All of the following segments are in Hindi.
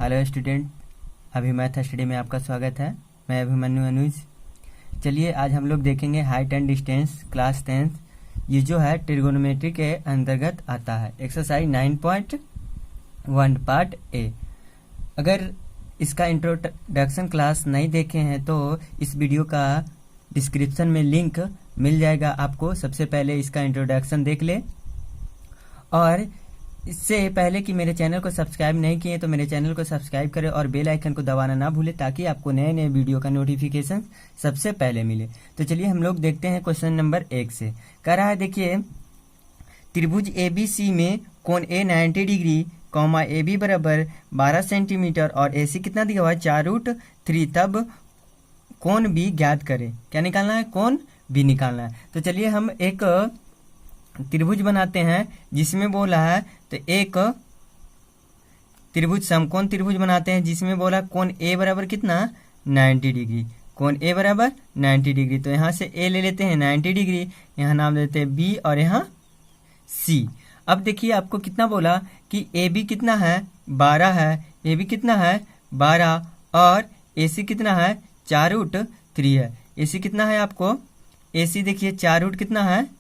हेलो स्टूडेंट, अभी मैथ स्टडी में आपका स्वागत है। मैं अभिमन्यु अनुज। चलिए आज हम लोग देखेंगे हाइट एंड डिस्टेंस क्लास 10। ये जो है ट्रिगोनोमेट्री के अंतर्गत आता है। Exercise 9.1 part A. अगर इसका इंट्रोडक्शन क्लास नहीं देखे हैं तो इस वीडियो का डिस्क्रिप्शन में लिंक मिल जाएगा आपको। सबसे पहले इसका इंट्रोडक्शन देख ले, और इससे पहले कि मेरे चैनल को सब्सक्राइब नहीं किए तो मेरे चैनल को सब्सक्राइब करें और बेल आइकन को दबाना ना भूलें ताकि आपको नए नए वीडियो का नोटिफिकेशन सबसे पहले मिले। तो चलिए हम लोग देखते हैं क्वेश्चन नंबर 1 से। कह रहा है, देखिए, त्रिभुज ABC में कोण A 90 डिग्री, AB बराबर 12 सेंटीमीटर और AC कितना दिया हुआ है 4√3, तब कोण B ज्ञात करें। क्या निकालना है? कोण B निकालना है। तो चलिए हम एक त्रिभुज बनाते हैं जिसमें बोला है, तो एक त्रिभुज समकोण त्रिभुज बनाते हैं जिसमें बोला कोण A बराबर कितना 90 डिग्री। कोण A बराबर 90 डिग्री। तो यहाँ से A ले लेते हैं 90 डिग्री, यहाँ नाम देते हैं B और यहाँ C। अब देखिए आपको कितना बोला कि AB कितना है 12 है, AB कितना है 12 और AC कितना है 4√3 है। AC कितना है आपको? AC देखिए 4 कितना है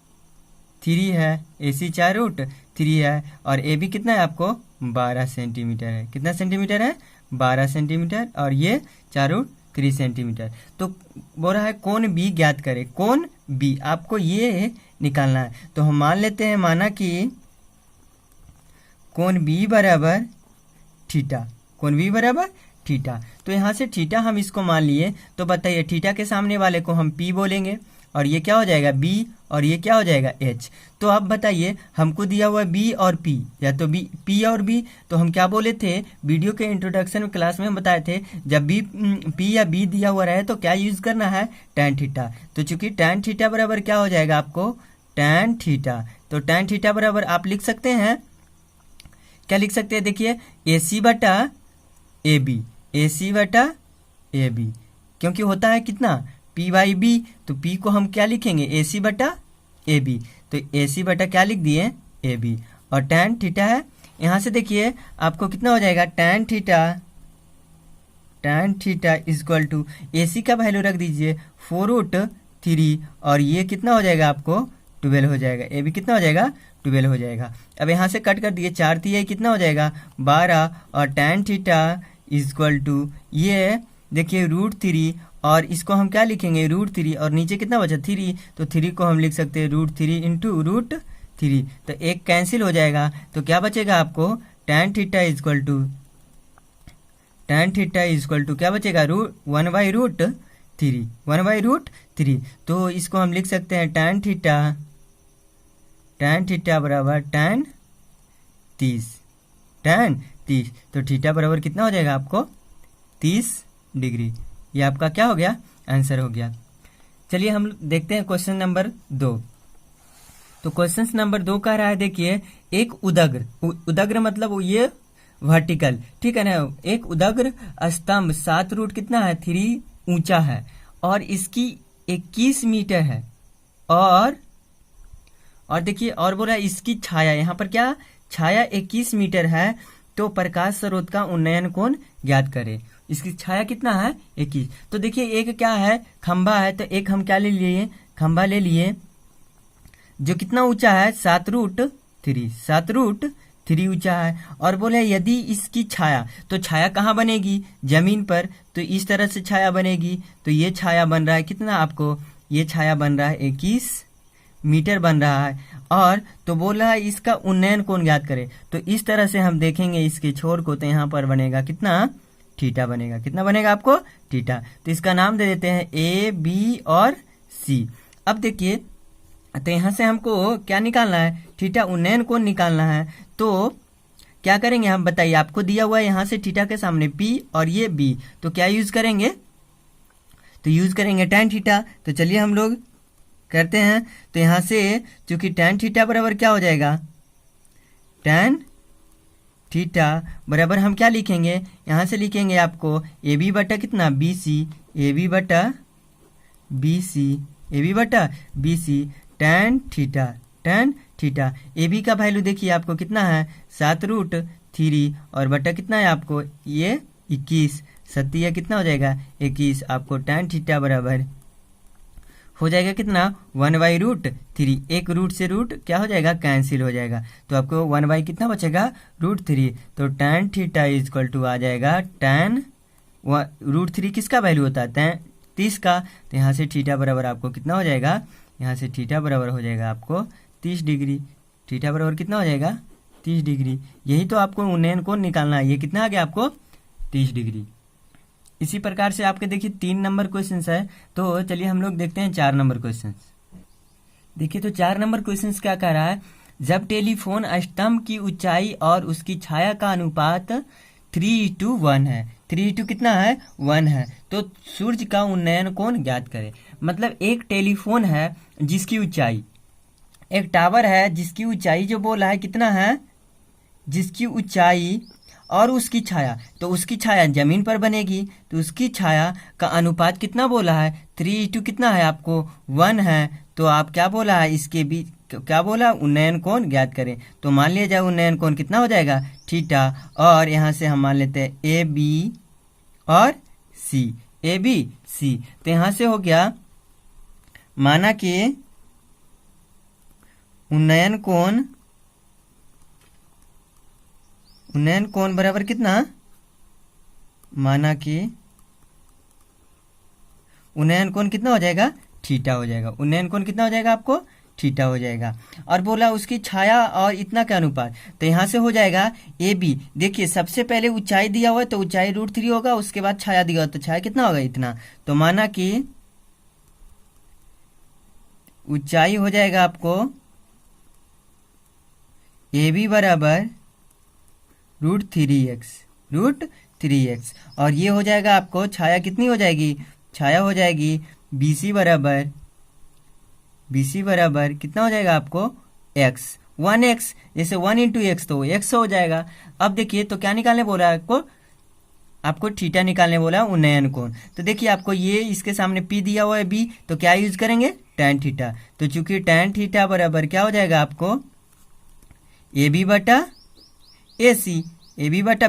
3 है, AC 4√3 है और AB कितना है आपको 12 सेंटीमीटर है। कितना सेंटीमीटर है? 12 सेंटीमीटर और ये 4√3 सेंटीमीटर। तो बोल रहा है कोण B ज्ञात करें। कोण B आपको ये निकालना है। तो हम मान लेते हैं, माना कि कोण B बराबर थीटा। कोण B बराबर थीटा। तो यहाँ से थीटा हम इसको मान लिए, तो बताइए थीटा के सामने वाले को हम P बोलेंगे और ये क्या हो जाएगा B और ये क्या हो जाएगा H। तो अब बताइए, हमको दिया हुआ B और P, या तो P और B, तो हम क्या बोले थे वीडियो के इंट्रोडक्शन में क्लास में हम बताए थे, जब P या B दिया हुआ रहे तो क्या यूज करना है? tan theta. तो चूंकि tan थीटा बराबर क्या हो जाएगा आपको? tan theta. तो tan थीटा बराबर आप लिख सकते हैं, क्या लिख सकते हैं? देखिए AC बटा AB, AC बटा AB, क्योंकि होता है कितना P/B, तो P को हम क्या लिखेंगे? AC बटा AB। तो AC बटा क्या लिख दिए? AB। और tan थीटा है, यहाँ से देखिए आपको कितना हो जाएगा tan theta equal to AC का वैल्यू रख दीजिए 4√3 और ये कितना हो जाएगा आपको 12 हो जाएगा। AB कितना हो जाएगा? 12 हो जाएगा। अब यहाँ से कट कर दिए, 4 3 कितना हो जाएगा 12 और tan थीटा इक्वल टू ये देखिए √3 और इसको हम क्या लिखेंगे? √3 और नीचे कितना बचा 3, तो 3 को हम लिख सकते हैं √3 इंटू √3। तो एक कैंसिल हो जाएगा, तो क्या बचेगा आपको? tan थीटा इक्वल टू क्या बचेगा? 1/√3, 1/√3। तो इसको हम लिख सकते हैं tan थीटा बराबर tan 30। तो थीटा बराबर कितना हो जाएगा आपको? 30 डिग्री। ये आपका क्या हो गया? आंसर हो गया। चलिए हम देखते हैं क्वेश्चन नंबर 2। तो क्वेश्चन नंबर 2 कह रहा है, देखिए, एक उदग्र मतलब ये वर्टिकल, ठीक है ना। एक उदग्र स्तंभ 7 कितना है 3 ऊंचा है और इसकी 21 मीटर है, और देखिए और बोला इसकी छाया, यहाँ पर क्या छाया 21 मीटर है, तो प्रकाश स्रोत का उन्नयन कोण ज्ञात करे। इसकी छाया कितना है 21। तो देखिए एक क्या है खंभा है, तो एक हम क्या ले लिए? खंभा ले लिए जो कितना ऊंचा है 7√3 ऊंचा है, और बोले यदि इसकी छाया, तो छाया कहाँ बनेगी? जमीन पर। तो इस तरह से छाया बनेगी, तो ये छाया बन रहा है कितना आपको? ये छाया बन रहा है 21 मीटर बन रहा है। और तो बोल रहा है इसका उन्नयन कोण ज्ञात करे। तो इस तरह से हम देखेंगे इसके छोर को, तो यहाँ पर बनेगा कितना? थीटा बनेगा। कितना बनेगा आपको? थीटा। तो इसका नाम दे देते हैं A, B और C। अब देखिए, तो यहाँ से हमको क्या निकालना है? थीटा उन्नयन कोण निकालना है। तो क्या करेंगे हम, बताइए। आपको दिया हुआ है यहाँ से थीटा के सामने P और ये B, तो क्या यूज करेंगे? तो यूज करेंगे tan थीटा। तो चलिए हम लोग करते हैं। तो यहाँ से चूंकि tan थीटा बराबर क्या हो जाएगा? tan थीटा बराबर हम क्या लिखेंगे? यहाँ से लिखेंगे आपको AB बटा कितना BC, AB बटा BC tan थीटा AB का वैल्यू देखिए आपको कितना है 7√3 3 और बटा कितना है आपको ये 21, 7 कितना हो जाएगा 21। आपको tan थीटा बराबर हो जाएगा कितना 1/√3। एक रूट से रूट क्या हो जाएगा कैंसिल हो जाएगा, तो आपको 1 कितना बचेगा √3। तो tan थीटा इक्वल टू आ जाएगा tan √3 किसका वैल्यू होता है 30 का। तो यहाँ से थीटा बराबर आपको कितना हो जाएगा, यहाँ से थीटा बराबर हो जाएगा आपको 30 डिग्री। थीटा बराबर कितना हो जाएगा 30 डिग्री। यही तो आपको उन्नयन कोण निकालना है। ये कितना आ गया आपको 30 डिग्री। इसी प्रकार से आपके देखिए 3 नंबर क्वेश्चन है। तो चलिए हम लोग देखते हैं 4 नंबर क्वेश्चन। देखिए तो 4 नंबर क्वेश्चन क्या कह रहा है, जब टेलीफोन स्तंभ की ऊंचाई और उसकी छाया का अनुपात 3:1 है। 3 कितना है 1 है, तो सूर्य का उन्नयन कोण ज्ञात करें। मतलब एक टेलीफोन है जिसकी ऊंचाई, एक टावर है जिसकी ऊंचाई जो बोला है कितना है, जिसकी ऊंचाई और उसकी छाया, तो उसकी छाया जमीन पर बनेगी तो उसकी छाया का अनुपात कितना बोला है 3:2 कितना है आपको 1 है। तो आप क्या बोला है इसके बीच क्या बोला उन्नयन कोण ज्ञात करें। तो मान लिया जाए उन्नयन कोण कितना हो जाएगा थीटा, और यहाँ से हम मान लेते हैं ए बी और सी, ए बी सी। तो यहाँ से हो गया माना कि उन्नयन कोण बराबर कितना, माना कि उन्नयन कोण कितना हो जाएगा थीटा हो जाएगा। उन्नयन कोण कितना हो जाएगा आपको थीटा हो जाएगा। और बोला उसकी छाया और इतना का अनुपात, तो यहाँ से हो जाएगा ए बी। देखिए सबसे पहले ऊंचाई दिया हुआ है तो ऊंचाई √3 होगा, उसके बाद छाया दिया हुआ तो छाया कितना होगा इतना। तो माना कि ऊंचाई हो जाएगा आपको ए बी बराबर √3x और ये हो जाएगा आपको छाया कितनी हो जाएगी, छाया हो जाएगी BC बराबर कितना हो जाएगा आपको x 1x, जैसे 1 × x तो x हो जाएगा। अब देखिए तो क्या निकालने बोला है आपको थीटा निकालने बोला उन्नयन कोण। तो देखिए आपको ये इसके सामने p दिया हुआ है b, तो क्या यूज करेंगे tan थीटा। तो चूंकि tan थीटा बराबर क्या हो जाएगा आपको AB बटा AC, AB बटा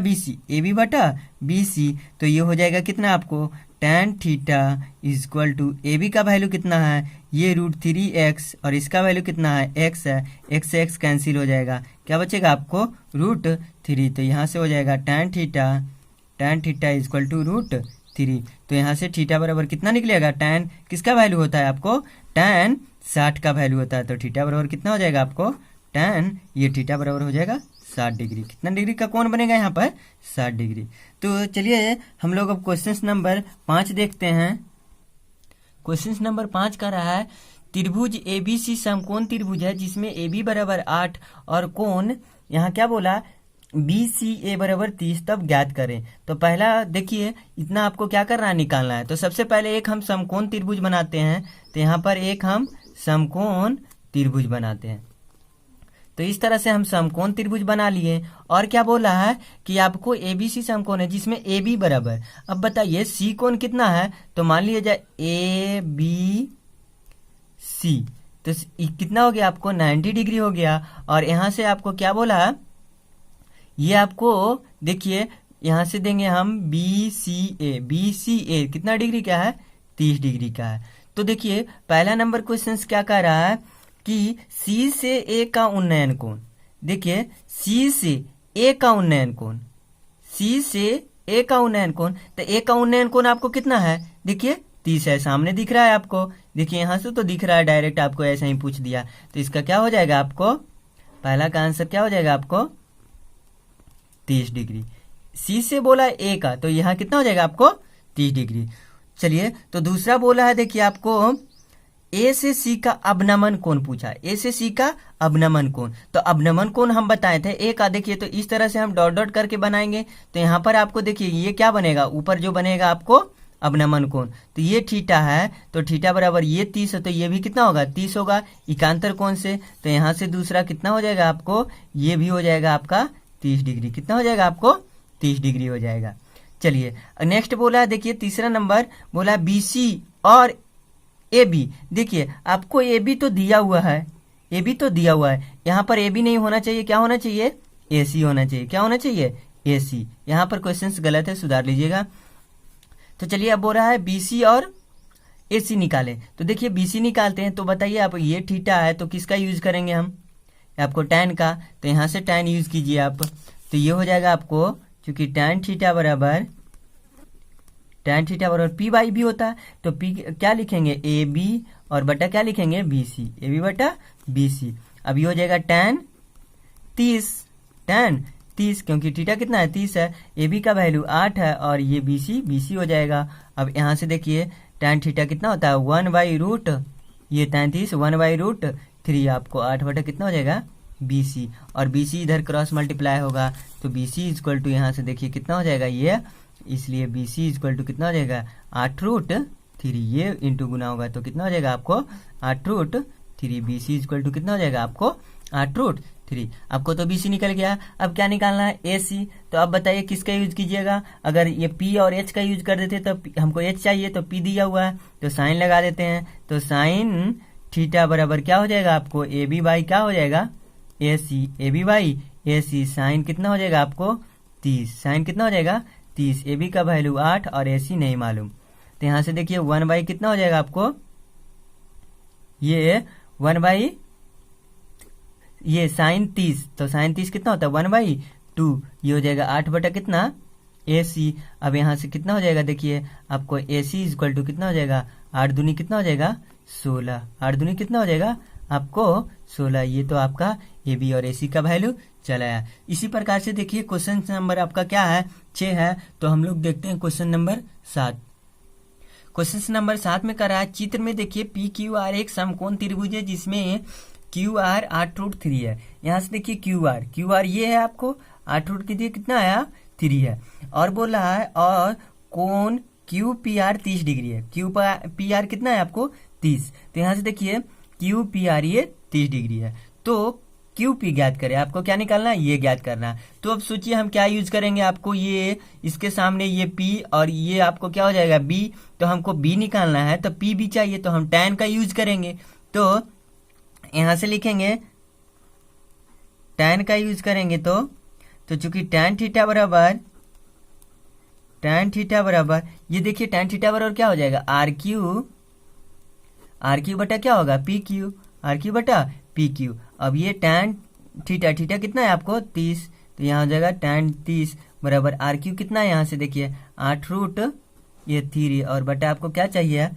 BC, तो ये हो जाएगा कितना आपको tan theta equal to AB का वैल्यू कितना है ये √3x और इसका वैल्यू कितना है x है, x से x कैंसिल हो जाएगा, क्या बचेगा आपको √3। तो यहाँ से हो जाएगा tan थीटा इक्वल टू √3। तो यहाँ से थीटा बराबर कितना निकलेगा, tan किसका वैल्यू होता है आपको tan 60 का वैल्यू होता है। तो थीटा बराबर कितना हो जाएगा आपको tan, ये थीटा बराबर हो जाएगा 60 डिग्री। कितना डिग्री का कोण बनेगा यहाँ पर 60 डिग्री। तो चलिए हम लोग अब क्वेश्चन नंबर 5 देखते हैं। क्वेश्चन नंबर 5 का रहा है त्रिभुज ABC समकोण त्रिभुज है जिसमें AB बराबर 8 और कोण यहाँ क्या बोला BCA बराबर 30, तब ज्ञात करें। तो पहला देखिए इतना आपको क्या करना है निकालना है। तो सबसे पहले एक हम समकोण त्रिभुज बनाते हैं। तो यहाँ पर एक हम समकोण त्रिभुज बनाते हैं। तो इस तरह से हम समकोण त्रिभुज बना लिए। और क्या बोला है कि आपको ABC समकोण है जिसमें AB बराबर, अब बताइए C कोण कितना है। तो मान लिया जाए ABC, तो कितना हो गया आपको 90 डिग्री हो गया। और यहाँ से आपको क्या बोला है, ये आपको देखिए यहाँ से देंगे हम BCA कितना डिग्री का है 30 डिग्री का है। तो देखिए पहला नंबर क्वेश्चन क्या कह रहा है कि C से A का उन्नयन कोण, देखिए C से A का उन्नयन कोण, C से A का उन्नयन कोण, तो A का उन्नयन कोण आपको कितना है देखिए 30 है, सामने दिख रहा है आपको, देखिए यहाँ से तो दिख रहा है डायरेक्ट, आपको ऐसा ही पूछ दिया। तो इसका क्या हो जाएगा आपको पहला का आंसर क्या हो जाएगा आपको 30 डिग्री। C से बोला A का, तो यहाँ कितना हो जाएगा आपको 30 डिग्री। चलिए तो दूसरा बोला है देखिए आपको A से C का अवनमन कोण पूछा, A से C का अवनमन कोण। तो अवनमन कोण हम बताए थे A का, देखिए तो इस तरह से हम डॉट डॉट करके बनाएंगे। तो यहाँ पर आपको देखिए ये क्या बनेगा, ऊपर जो बनेगा आपको अवनमन कोण, तो ये थीटा है, तो थीटा बराबर ये 30 है, तो ये भी कितना होगा 30 होगा एकांतर कोण से। तो यहाँ से दूसरा कितना हो जाएगा आपको, ये भी हो जाएगा आपका 30 डिग्री। कितना हो जाएगा आपको 30 डिग्री हो जाएगा। चलिए नेक्स्ट बोला देखिए तीसरा नंबर बोला BC और AB। देखिए आपको AB तो दिया हुआ है, AB तो दिया हुआ है, यहाँ पर AB नहीं होना चाहिए, क्या होना चाहिए AC होना चाहिए। क्या होना चाहिए? AC। यहाँ पर क्वेश्चन गलत है, सुधार लीजिएगा। तो चलिए अब बोल रहा है BC और AC निकाले। तो देखिए BC निकालते हैं, तो बताइए आप, ये थीटा है तो किसका यूज करेंगे हम? आपको tan का, तो यहाँ से tan यूज कीजिए आप। तो ये हो जाएगा आपको, क्योंकि tan थीटा बराबर P बाई बी होता है, तो P क्या लिखेंगे? AB और बटा क्या लिखेंगे? BC। AB बटा BC। अब ये हो जाएगा tan 30, क्योंकि थीटा कितना है? 30 है। AB का वैल्यू 8 है और ये BC हो जाएगा। अब यहाँ से देखिए tan थीटा कितना होता है? 1/रूट, ये 33 1/√3, आपको 8 बटा कितना हो जाएगा? BC। और BC इधर क्रॉस मल्टीप्लाई होगा, तो BC इक्वल टू यहाँ से देखिए कितना हो जाएगा ये, इसलिए BC इक्वल टू कितना हो जाएगा? 8√3। ये इंटू गुना होगा तो कितना हो जाएगा आपको? 8√3। BC इक्वल टू कितना हो जाएगा आपको? 8√3। आपको तो BC निकल गया। अब क्या निकालना है? AC। तो अब बताइए किसका यूज कीजिएगा? अगर ये P और H का यूज कर देते तो हमको H चाहिए, तो P दिया हुआ है तो साइन लगा देते हैं। तो साइन थीटा बराबर क्या हो जाएगा आपको? AB बाई क्या हो जाएगा? AC। AB by AC। Sine कितना हो जाएगा आपको? 30। साइन कितना हो जाएगा? 30। AB का वैल्यू 8 और AC नहीं मालूम, तो यहाँ से देखिए 1 बाई कितना हो जाएगा आपको? ये 1 बाई ये साइन 30, तो साइन 30 कितना होता है? 1/2। ये हो जाएगा 8 बटा कितना? AC। अब यहाँ से कितना हो जाएगा? देखिए आपको AC इक्वल टू कितना हो जाएगा? 8 दूनी कितना हो जाएगा? 16। 8 दूनी कितना हो जाएगा आपको? 16। ये तो आपका AB और AC का वैल्यू चला है। इसी प्रकार से देखिए क्वेश्चन नंबर आपका क्या है? 6 है। तो हम लोग देखते हैं क्वेश्चन नंबर 7। क्वेश्चन नंबर 7 में कर रहा है, चित्र में देखिए PQR एक समकोण त्रिभुज है जिसमें QR 8√3 है। यहाँ से देखिए QR ये है आपको 8√3 कितना आया? 3 है। और बोल रहा है और कोण QPR 30 डिग्री है। QPR कितना है आपको? 30। तो यहाँ से देखिए QPR ये 30 डिग्री है, तो QP ज्ञात करें। आपको क्या निकालना है? ये ज्ञात करना है। तो अब सोचिए हम क्या यूज करेंगे? आपको ये इसके सामने ये P और ये आपको क्या हो जाएगा? B। तो हमको B निकालना है, तो P भी चाहिए, तो हम tan का यूज करेंगे। तो यहां से लिखेंगे tan का यूज करेंगे, तो चूंकि tan थीटा बराबर ये देखिए tan थीटा बराबर क्या हो जाएगा? RQ बटा क्या होगा? PQ। RQ बटा PQ। अब ये tan थीटा कितना है आपको? 30। तो यहाँ हो जाएगा tan 30 बराबर RQ कितना है? यहाँ से देखिए 8√3 और बटा आपको क्या चाहिए?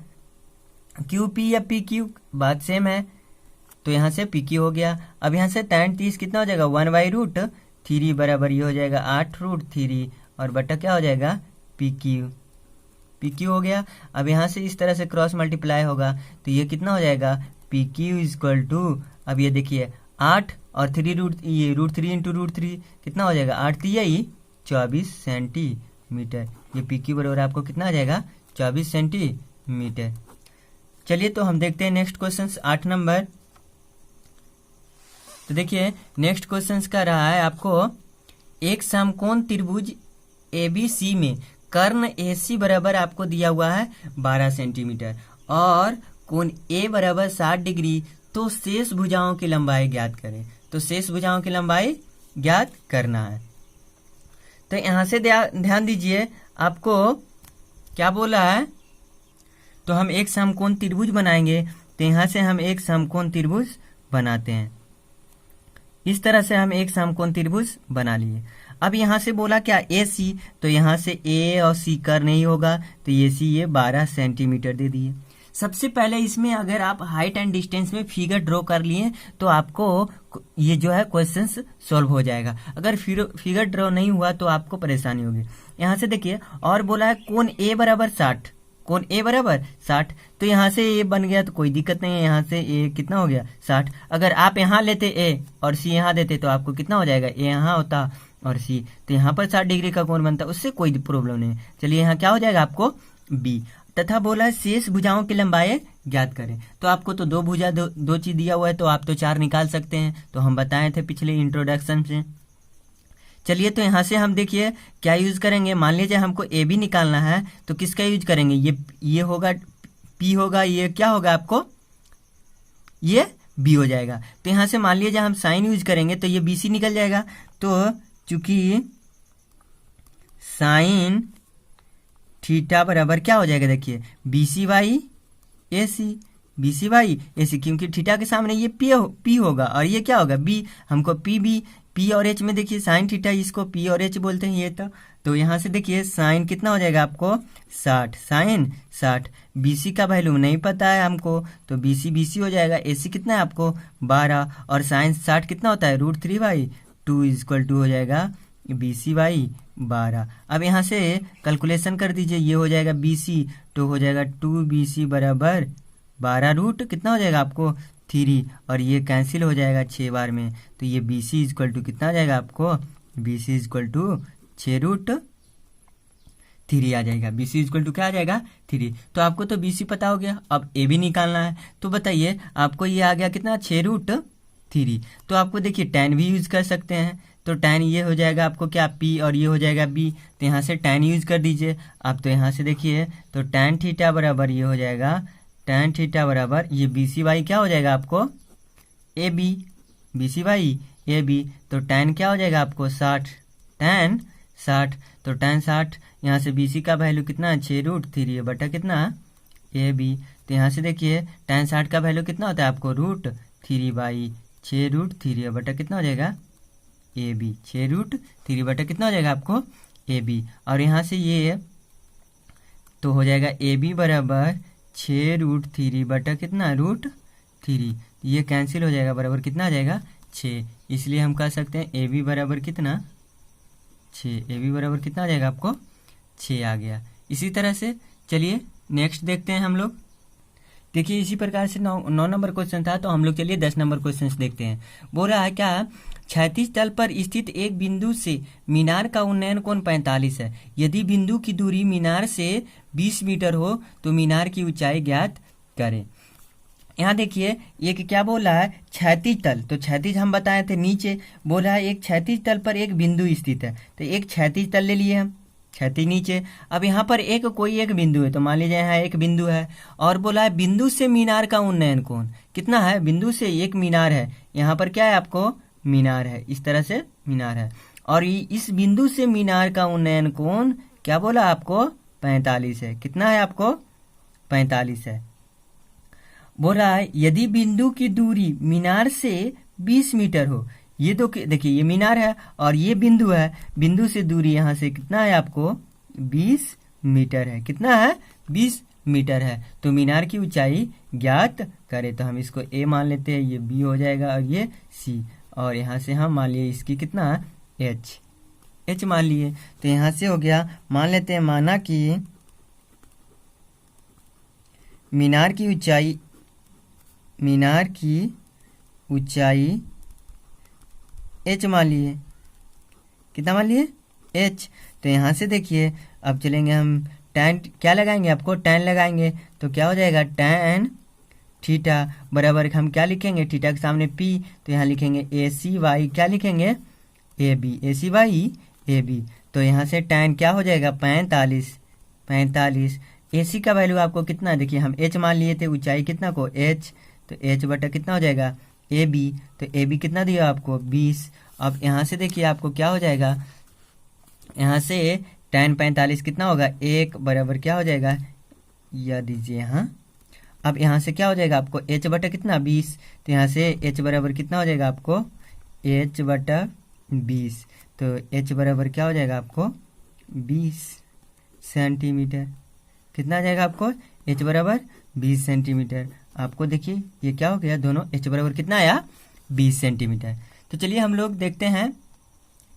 QP या PQ, बात सेम है, तो यहाँ से PQ हो गया। अब यहाँ से tan 30 कितना हो जाएगा? 1/√3 बराबर ये हो जाएगा 8√3 और बटा क्या हो जाएगा? PQ हो गया। अब यहाँ से इस तरह से क्रॉस मल्टीप्लाई होगा, तो ये कितना हो जाएगा? PQ इक्वल टू, अब ये देखिए 8 और 3 √3 इंटू √3 कितना हो जाएगा? 8 3 24 सेंटीमीटर। ये PQ बराबर आपको कितना आ जाएगा? 24 सेंटीमीटर। चलिए तो हम देखते हैं नेक्स्ट क्वेश्चन 8 नंबर। तो देखिए नेक्स्ट क्वेश्चन का रहा है आपको, एक समकोण त्रिभुज ABC में कर्ण AC बराबर आपको दिया हुआ है 12 सेंटीमीटर और कोण A बराबर 60 डिग्री, तो शेष भुजाओं की लंबाई ज्ञात करें। तो शेष भुजाओं की लंबाई ज्ञात करना है। तो यहां से ध्यान दीजिए, आपको क्या बोला है? तो हम एक समकोण त्रिभुज बनाएंगे, तो यहां से हम एक समकोण त्रिभुज बनाते हैं। इस तरह से हम एक समकोण त्रिभुज बना लिए। अब यहाँ से बोला क्या? AC, तो यहाँ से A और C कर नहीं होगा, तो AC ये 12 सेंटीमीटर दे दिए। सबसे पहले इसमें अगर आप हाइट एंड डिस्टेंस में फिगर ड्रॉ कर लिए तो आपको ये जो है क्वेश्चन सॉल्व हो जाएगा। अगर फिगर ड्रॉ नहीं हुआ तो आपको परेशानी होगी। यहाँ से देखिए और बोला है कोण A बराबर 60, कोण A बराबर 60, तो यहाँ से A बन गया तो कोई दिक्कत नहीं है। यहाँ से A कितना हो गया? 60। अगर आप यहाँ लेते A और C यहाँ देते तो आपको कितना हो जाएगा? A यहाँ होता और C, तो यहाँ पर 60 डिग्री का कोण बनता, उससे कोई प्रॉब्लम नहीं। चलिए यहाँ क्या हो जाएगा आपको? B। तथा बोला है शेष भुजाओं की लंबाई ज्ञात करें। तो आपको तो दो भुजा दो चीज दिया हुआ है, तो आप तो 4 निकाल सकते हैं, तो हम बताए थे पिछले इंट्रोडक्शन से। चलिए तो यहाँ से हम देखिए क्या यूज करेंगे। मान लीजिए हमको ए बी निकालना है, तो किसका यूज करेंगे? ये होगा पी होगा, ये क्या होगा आपको? ये बी हो जाएगा। तो यहाँ से मान लीजिए हम साइन यूज करेंगे तो ये बी सी निकल जाएगा। तो चूंकि साइन थीटा बराबर क्या हो जाएगा, देखिए BC by AC, BC by AC, क्योंकि थीटा के सामने ये P होगा और ये क्या होगा B, हमको P और H में देखिए साइन थीटा, इसको P और H बोलते हैं ये। तो यहाँ से देखिए साइन कितना हो जाएगा आपको 60, साइन 60, BC का वैल्यू नहीं पता है हमको, तो BC हो जाएगा, AC कितना है आपको 12, और साइन 60 कितना होता है √3/2 इक्वल टू हो जाएगा BC बाई 12। अब यहाँ से कैलकुलेशन कर दीजिए, ये हो जाएगा BC, तो हो जाएगा 2BC बराबर 12 रूट कितना हो जाएगा आपको 3, और ये कैंसिल हो जाएगा 6 बार में, तो ये BC इक्वल टू कितना आ जाएगा आपको, BC इक्वल टू 6√3 आ जाएगा। BC इक्वल टू क्या आ जाएगा 3। तो आपको तो BC पता हो गया, अब AB निकालना है। तो बताइए आपको ये आ गया कितना 6√3। तो आपको देखिए tan भी यूज कर सकते हैं, तो tan ये हो जाएगा आपको क्या P, और ये हो जाएगा B, तो यहाँ से tan यूज कर दीजिए आप। तो यहाँ से देखिए तो tan थीटा बराबर ये हो जाएगा, tan थीटा बराबर ये BC बाई क्या हो जाएगा आपको AB, BC बाई AB, तो tan क्या हो जाएगा आपको 60, tan 60, तो tan 60 यहाँ से BC का वैल्यू कितना है 6√3 बटा कितना AB, तो यहाँ से देखिए tan 60 का वैल्यू कितना होता है आपको √3/6√3 बटा कितना हो जाएगा AB, 6√3 बटा कितना हो जाएगा आपको AB, और यहाँ से ये तो हो जाएगा AB बराबर 6√3 बटा कितना √3, ये कैंसिल हो जाएगा, बराबर कितना आ जाएगा 6, इसलिए हम कह सकते हैं AB बराबर कितना 6, AB बराबर कितना आ जाएगा आपको 6 आ गया। इसी तरह से चलिए नेक्स्ट देखते हैं हम लोग। देखिए इसी प्रकार से 9 नंबर क्वेश्चन था, तो हम लोग चलिए 10 नंबर क्वेश्चन देखते हैं। बोल रहा है क्या, क्षैतिज तल पर स्थित एक बिंदु से मीनार का उन्नयन कोण 45 है। यदि बिंदु की दूरी मीनार से 20 मीटर हो तो मीनार की ऊंचाई ज्ञात करें। यहाँ देखिए एक क्या बोल रहा है, क्षैतिज तल, तो क्षैतिज हम बताए थे नीचे, बोल रहा है एक क्षैतिज तल पर एक बिंदु स्थित है, तो एक क्षैतिज तल ले लिए हम, क्षैतिज नीचे। अब यहाँ पर कोई एक बिंदु है, तो मान लीजिए यहाँ एक बिंदु है, और बोला है बिंदु से मीनार का उन्नयन कोण कितना है, बिंदु से एक मीनार है, यहाँ पर क्या है आपको मीनार है, इस तरह से मीनार है, और इस बिंदु से मीनार का उन्नयन कोण क्या बोला आपको 45 है, कितना है आपको 45 है। बोल रहा है यदि बिंदु की दूरी मीनार से 20 मीटर हो, ये तो देखिए ये मीनार है और ये बिंदु है, बिंदु से दूरी यहाँ से कितना है आपको 20 मीटर है, कितना है 20 मीटर है, तो मीनार की ऊंचाई ज्ञात करें। तो हम इसको A मान लेते हैं, ये B हो जाएगा और ये C, और यहाँ से हम मान लिए इसकी कितना H मान लिए, तो यहाँ से हो गया, मान लेते हैं माना कि मीनार की ऊंचाई H मान लिए, कितना मान लिए H। तो यहाँ से देखिए अब चलेंगे हम tan क्या लगाएंगे, आपको tan लगाएंगे, तो क्या हो जाएगा tan थीटा बराबर हम क्या लिखेंगे, थीटा के सामने P, तो यहाँ लिखेंगे AC बाई क्या लिखेंगे AB, AC बाई AB, तो यहाँ से tan क्या हो जाएगा 45। AC का वैल्यू आपको कितना, देखिए हम H मान लिए थे, ऊंचाई कितना को H, तो H बटा कितना हो जाएगा AB, तो AB कितना दिया आपको 20। अब यहाँ से देखिए आपको क्या हो जाएगा, यहाँ से tan 45 कितना होगा 1 बराबर क्या हो जाएगा, यह दीजिए यहाँ। अब यहाँ से क्या हो जाएगा आपको H बटा कितना 20, तो यहाँ से H बराबर कितना हो जाएगा आपको H बटा 20, तो H बराबर क्या हो जाएगा आपको 20 सेंटीमीटर, कितना आ जाएगा आपको H बराबर 20 सेंटीमीटर। आपको देखिए ये क्या हो गया, दोनों H बराबर कितना आया 20 सेंटीमीटर। तो चलिए हम लोग देखते हैं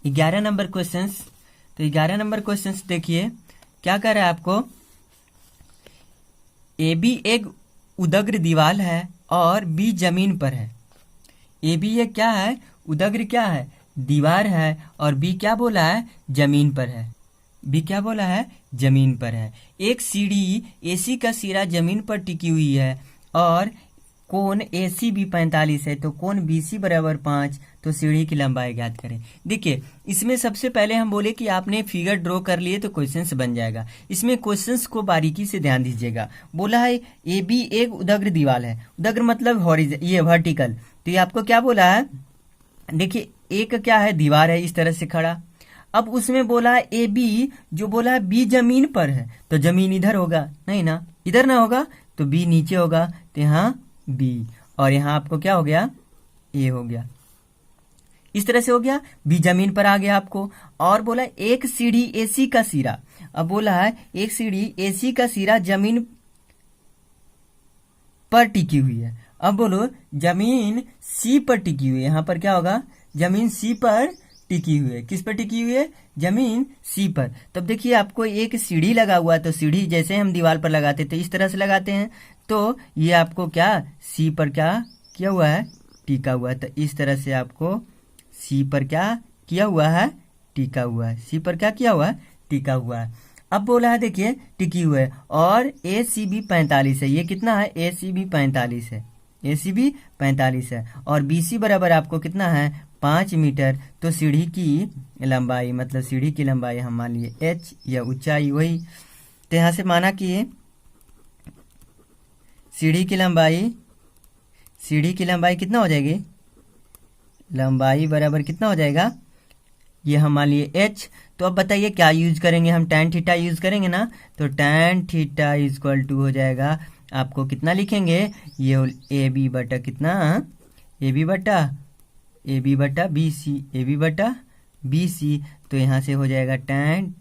11 नंबर क्वेश्चंस। तो 11 नंबर क्वेश्चंस देखिए क्या कर रहा है आपको, AB एक उदग्र दीवार है और B जमीन पर है। AB ये क्या है, उदग्र क्या है दीवार है, और B क्या बोला है जमीन पर है, B क्या बोला है जमीन पर है। एक सीढ़ी AC का सिरा जमीन पर टिकी हुई है और कोण ACB 45 है, तो कोण BC बराबर 5, तो सीढ़ी की लंबाई ज्ञात करें। देखिए इसमें सबसे पहले हम बोले कि आपने फिगर ड्रॉ कर लिए तो क्वेश्चंस बन जाएगा। इसमें क्वेश्चंस को बारीकी से ध्यान दीजिएगा। बोला है AB एक उदग्र दीवार है, उदग्र मतलब ये वर्टिकल, तो ये आपको क्या बोला है, देखिए एक क्या है, दीवार है इस तरह से खड़ा। अब उसमें बोला ए बी, जो बोला बी जमीन पर है, तो जमीन इधर होगा नहीं ना, इधर ना होगा तो बी नीचे होगा, तो यहाँ बी, और यहाँ आपको क्या हो गया, ए हो गया। इस तरह से हो गया, बी जमीन पर आ गया आपको। और बोला एक सीढ़ी एसी का सिरा, अब बोला है एक सीढ़ी एसी का सिरा जमीन पर टिकी हुई है। अब बोलो जमीन सी पर टिकी हुई है, यहां पर क्या होगा, जमीन सी पर टिकी हुई है। किस पर टिकी हुई है, जमीन सी पर। तब देखिए आपको एक सीढ़ी लगा हुआ है, तो सीढ़ी जैसे हम दीवार पर लगाते थे इस तरह से लगाते हैं, तो ये आपको क्या सी पर क्या किया हुआ है, टिका हुआ है। तो इस तरह से आपको सी पर क्या किया हुआ है, टिका हुआ है, सी पर क्या किया हुआ है, टिका हुआ है। अब बोला है देखिए टिकी हुए है, और ए सी बी 45 है, ये कितना है, ए सी बी 45 है, ए सी बी 45 है, और बी सी बराबर आपको कितना है, 5 मीटर। तो सीढ़ी की लंबाई, मतलब सीढ़ी की लंबाई हम मान लिए एच, या ऊंचाई वही, तो यहाँ से माना कि सीढ़ी की लंबाई कितना हो जाएगी, लंबाई बराबर कितना हो जाएगा, ये हम मान लिए एच। तो अब बताइए क्या यूज करेंगे, हम tan थीटा यूज करेंगे ना, तो tan थीटा इक्वल टू हो जाएगा आपको कितना लिखेंगे, ये ए बी बटा कितना, ए बी बटा बी सी, ए बी बटा बी सी। तो यहाँ से हो जाएगा tan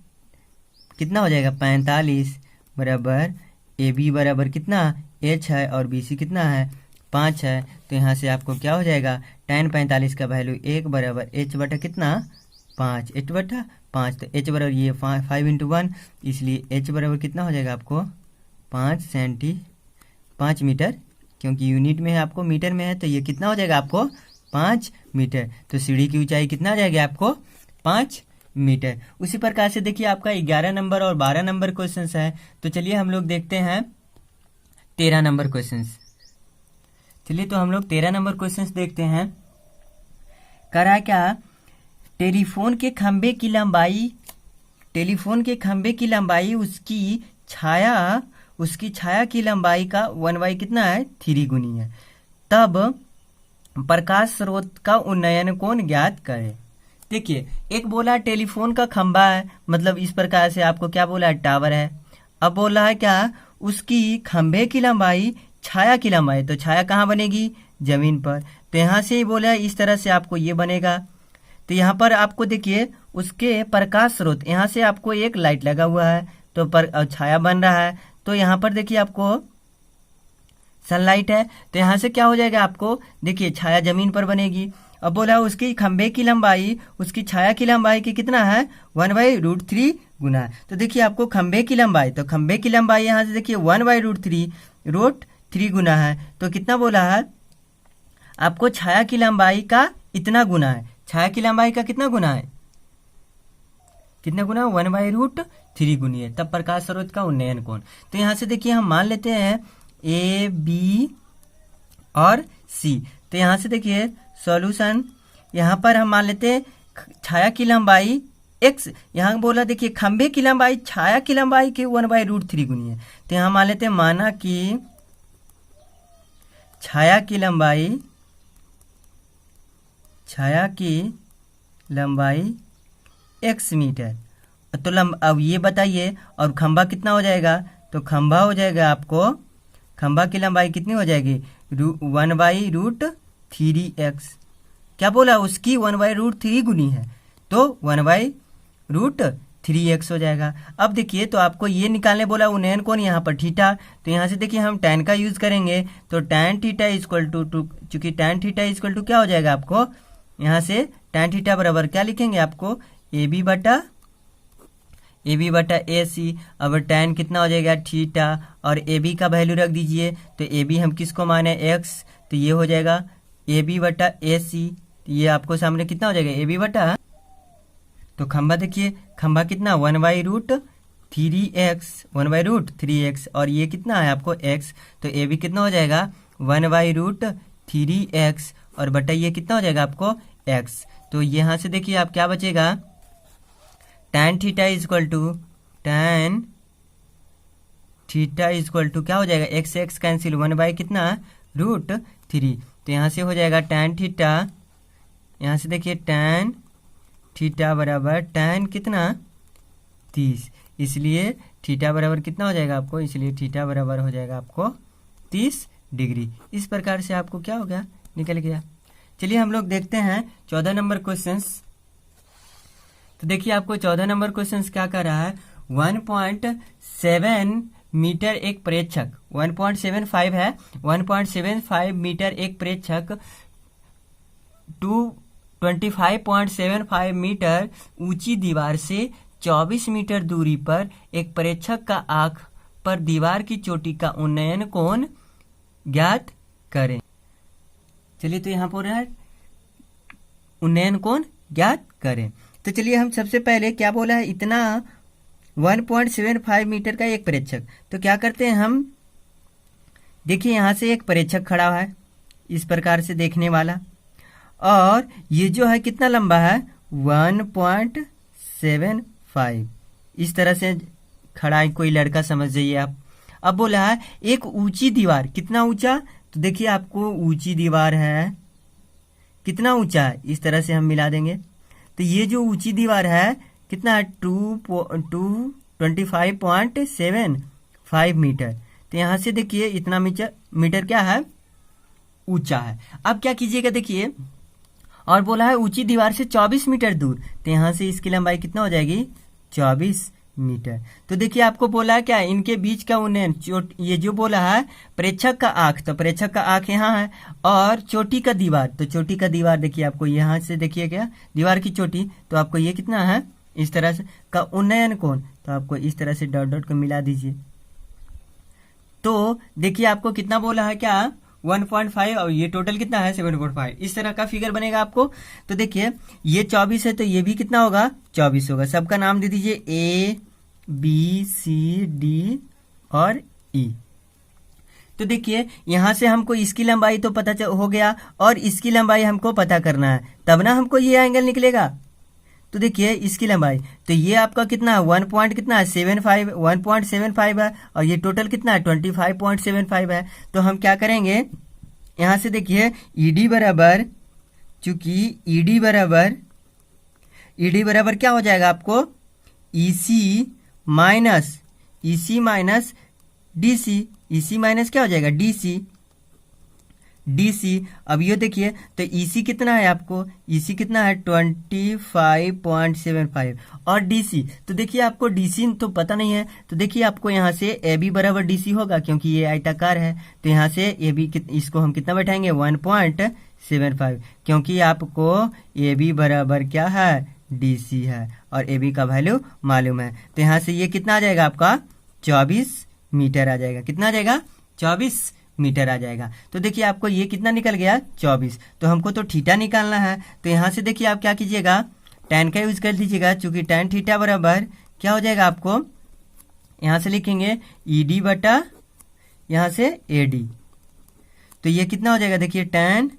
कितना हो जाएगा 45 बराबर ए बी बराबर कितना एच है, और बी सी कितना है 5 है। तो यहाँ से आपको क्या हो जाएगा, tan 45 का वैल्यू 1 बराबर एच बटा कितना 5, एच बटा 5। तो एच बराबर ये 5 इंटू 1, इसलिए एच बराबर कितना हो जाएगा आपको 5 मीटर, क्योंकि यूनिट में है आपको मीटर में है, तो ये कितना हो जाएगा आपको 5 मीटर। तो सीढ़ी की ऊंचाई कितना आ जाएगा आपको 5 मीटर। उसी प्रकार से देखिए आपका 11 नंबर और 12 नंबर क्वेश्चन है। तो चलिए हम लोग देखते हैं 13 नंबर क्वेश्चन। चलिए तो हम लोग 13 नंबर क्वेश्चन देखते हैं। कह रहा है क्या, टेलीफोन के खंबे की लंबाई उसकी छाया की लंबाई का 1/, कितना है 3 गुनी है। तब प्रकाश स्रोत का उन्नयन कोण ज्ञात करें। देखिए एक बोला टेलीफोन का खंबा है, मतलब इस प्रकार से आपको क्या बोला है, टावर है। अब बोला है क्या, उसकी खंबे की लंबाई छाया की लंबाई, तो छाया कहाँ बनेगी, जमीन पर। तो यहाँ से ही बोला है इस तरह से आपको ये बनेगा। तो यहाँ पर आपको देखिए उसके प्रकाश स्रोत, यहाँ से आपको एक लाइट लगा हुआ है, तो छाया बन रहा है। तो यहाँ पर देखिए आपको सनलाइट है, तो यहाँ से क्या हो जाएगा आपको, देखिए छाया जमीन पर बनेगी। अब बोला उसकी खंबे की लंबाई उसकी छाया की लंबाई की कितना है 1/√3 गुना है। तो देखिए आपको खंबे की लंबाई, तो खंबे की लंबाई यहाँ से देखिए 1/√3 गुना है। तो कितना बोला है आपको, छाया की लंबाई का इतना गुना है, छाया की लंबाई का कितना गुना है, 1/√3 गुनी है। तब प्रकाश स्रोत का उन्नयन कोण। तो यहाँ से देखिए हम मान लेते हैं ए बी और सी। तो यहाँ से देखिए सॉल्यूशन, यहाँ पर हम मान लेते हैं छाया की लंबाई x, यहाँ बोला देखिए खंबे की लंबाई छाया की लंबाई के 1/√3 गुनी है। तो यहाँ मान लेते हैं, माना कि छाया की लंबाई x मीटर। तो अब ये बताइए, और खंबा कितना हो जाएगा, तो खंबा हो जाएगा आपको, खंबा की लंबाई कितनी हो जाएगी 1/√3x। क्या बोला, उसकी 1/√3 गुनी है, तो 1/√3x हो जाएगा। अब देखिए तो आपको ये निकालने बोला उन्नयन कोण, यहाँ पर थीटा। तो यहाँ से देखिए हम tan का यूज करेंगे, तो tan थीटा इक्वल टू, चूंकि tan थीटा इक्वल टू क्या हो जाएगा आपको, यहाँ से tan थीटा बराबर क्या लिखेंगे आपको, ए बी बटा ए सी। अब tan कितना हो जाएगा थीटा, और ए बी का वैल्यू रख दीजिए। तो ए बी हम किसको माने x, तो ये हो जाएगा ए बी बटा ए सी। ये आपको सामने कितना हो जाएगा, ए बी बटा, तो खंबा देखिए खंबा कितना 1/√3x, और ये कितना है आपको x। तो ए बी कितना हो जाएगा 1/√3x, और बटा ये कितना हो जाएगा आपको x। तो यहाँ से देखिए आप क्या बचेगा, tan थीटा इक्वल टू क्या हो जाएगा, x से x कैंसिल, 1/कितना √3। तो यहाँ से हो जाएगा tan थीटा यहाँ से देखिए tan थीटा बराबर tan कितना 30, इसलिए थीटा बराबर कितना हो जाएगा आपको, इसलिए थीटा बराबर हो जाएगा आपको 30 डिग्री। इस प्रकार से आपको क्या हो गया, निकल गया। चलिए हम लोग देखते हैं 14 नंबर क्वेश्चंस। तो देखिए आपको 14 नंबर क्वेश्चंस क्या कर रहा है, 1.7 मीटर एक प्रेक्षक, 1.75 है, 1.75 मीटर एक प्रेक्षक 25.75 मीटर ऊंची दीवार से 24 मीटर दूरी पर एक प्रेक्षक का आंख पर दीवार की चोटी का उन्नयन कोण ज्ञात करें। चलिए तो यहाँ पर है उन्नयन कोण ज्ञात करें। तो चलिए हम सबसे पहले क्या बोला है, इतना 1.75 मीटर का एक प्रेक्षक। तो क्या करते हैं हम, देखिए यहाँ से एक प्रेक्षक खड़ा है इस प्रकार से देखने वाला, और ये जो है कितना लंबा है 1.75, इस तरह से खड़ा है कोई लड़का, समझ जाइए आप। अब बोला है एक ऊंची दीवार, कितना ऊंचा, तो देखिए आपको ऊंची दीवार है कितना ऊंचा है, इस तरह से हम मिला देंगे। तो ये जो ऊंची दीवार है कितना है 25.75 मीटर। तो यहाँ से देखिए इतना मीटर क्या है, ऊंचा है। अब क्या कीजिएगा, देखिए और बोला है ऊंची दीवार से 24 मीटर दूर, तो यहाँ से इसकी लंबाई कितना हो जाएगी 24 मीटर। तो देखिए आपको बोला है क्या, इनके बीच का उन्नयन, ये जो बोला है प्रेक्षक का आंख, तो प्रेक्षक का आंख यहाँ है, और चोटी का दीवार, तो चोटी का दीवार देखिए आपको यहाँ से देखिए क्या दीवार की चोटी, तो आपको ये कितना है इस तरह से का उन्नयन कोण, तो आपको इस तरह से डॉट डॉट को मिला दीजिए। तो देखिए आपको कितना बोला है क्या 1.5, और ये टोटल कितना है 7.5, इस तरह का फिगर बनेगा आपको। तो देखिए ये 24 है, तो ये भी कितना होगा 24 होगा। सबका नाम दे दीजिए A B C D और E। तो देखिए यहाँ से हमको इसकी लंबाई तो पता हो गया, और इसकी लंबाई हमको पता करना है, तब ना हमको ये एंगल निकलेगा। तो देखिए इसकी लंबाई, तो ये आपका कितना है 1.75 है, और ये टोटल कितना है 25.75 है। तो हम क्या करेंगे, यहाँ से देखिए ED बराबर, चूंकि ED बराबर क्या हो जाएगा आपको EC minus DC, EC minus क्या हो जाएगा DC। अब ये देखिए तो EC कितना है आपको, EC कितना है 25.75, और DC, तो देखिए आपको DC तो पता नहीं है, तो देखिए आपको यहाँ से AB बराबर DC होगा, क्योंकि ये आयताकार है, तो यहाँ से AB इसको हम कितना बैठाएंगे 1.75, क्योंकि आपको AB बराबर क्या है DC है, और AB का वैल्यू मालूम है। तो यहाँ से ये कितना आ जाएगा आपका 24 मीटर आ जाएगा, कितना आ जाएगा 24 मीटर आ जाएगा। तो देखिए आपको ये कितना निकल गया 24। तो हमको तो थीटा निकालना है, तो यहाँ से देखिए आप क्या कीजिएगा tan का यूज कर दीजिएगा, चूंकि tan थीटा बराबर क्या हो जाएगा आपको, यहाँ से लिखेंगे ED बटा यहाँ से AD। तो ये कितना हो जाएगा, देखिए tan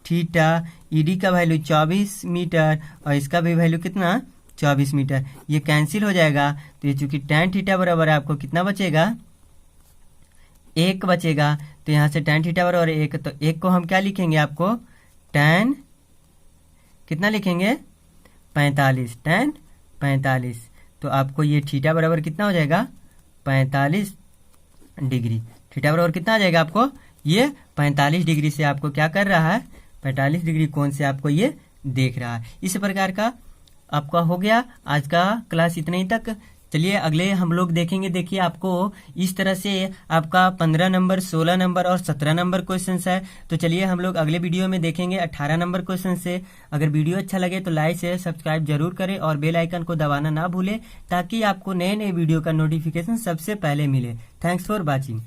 थीटा, ED का वैल्यू 24 मीटर, और इसका भी वैल्यू कितना 24 मीटर, ये कैंसिल हो जाएगा। तो ये चूंकि tan थीटा बराबर आपको कितना बचेगा 1 बचेगा। तो यहाँ से tan थीटा बराबर 1, तो 1 को हम क्या लिखेंगे आपको tan कितना लिखेंगे 45, tan 45। तो आपको ये थीटा बराबर कितना हो जाएगा 45 डिग्री। थीटा बराबर कितना आ जाएगा आपको, ये 45 डिग्री से आपको क्या कर रहा है 45 डिग्री कोण से आपको ये देख रहा है। इस प्रकार का आपका हो गया आज का क्लास इतना ही तक। चलिए अगले हम लोग देखेंगे, देखिए आपको इस तरह से आपका 15 नंबर 16 नंबर और 17 नंबर क्वेश्चन है। तो चलिए हम लोग अगले वीडियो में देखेंगे 18 नंबर क्वेश्चन से। अगर वीडियो अच्छा लगे तो लाइक शेयर सब्सक्राइब जरूर करें, और बेल आइकन को दबाना ना भूलें, ताकि आपको नए नए वीडियो का नोटिफिकेशन सबसे पहले मिले। Thanks for watching.